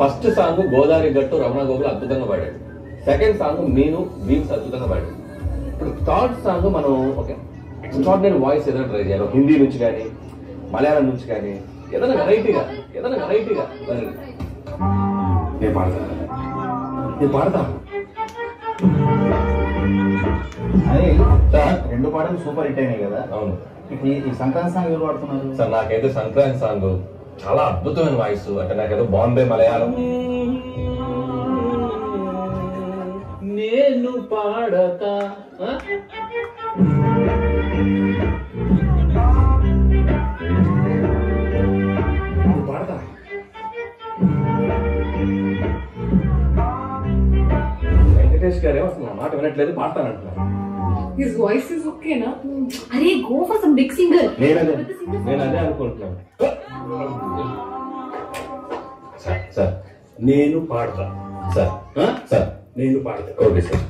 First song Godavari గట్టు రమణ గోగులు అద్భుతంగా పాడాడు. సెకండ్ సాంగ్ నేను బీమ్స్ అద్భుతంగా పాడాడు. ఇప్పుడు థర్డ్ సాంగ్ మనం ఒక ఎక్స్ట్రాడినరీ వాయిస్ ఏదైనా ట్రై చేయాలి. హిందీ నుంచి కానీ మలయాళం నుంచి కానీ ఏదైనా వెరైటీగా నేను పాడతాను. రెండు పాటలు సూపర్ హిట్ అయినాయి కదా. అవును. ఈ సంక్రాంతి సాంగ్ ఎవరు పాడుతున్నారు సార్? నాకైతే సంక్రాంతి సాంగ్ చాలా అద్భుతమైన వాయిస్. అంటే నాకేదో బాంబే మలయాళం. నేను పాడతా వెంకటేష్ గారు ఏమో అసలు నా మాట వినట్లేదు, పాడతానంటున్నారు. His voice is okay na? Arey, go for some big singer. నేను అదే అనుకుంటున్నాను. సార్ నేను పాడతా. సార్ నేను పాడతా. Okay sir.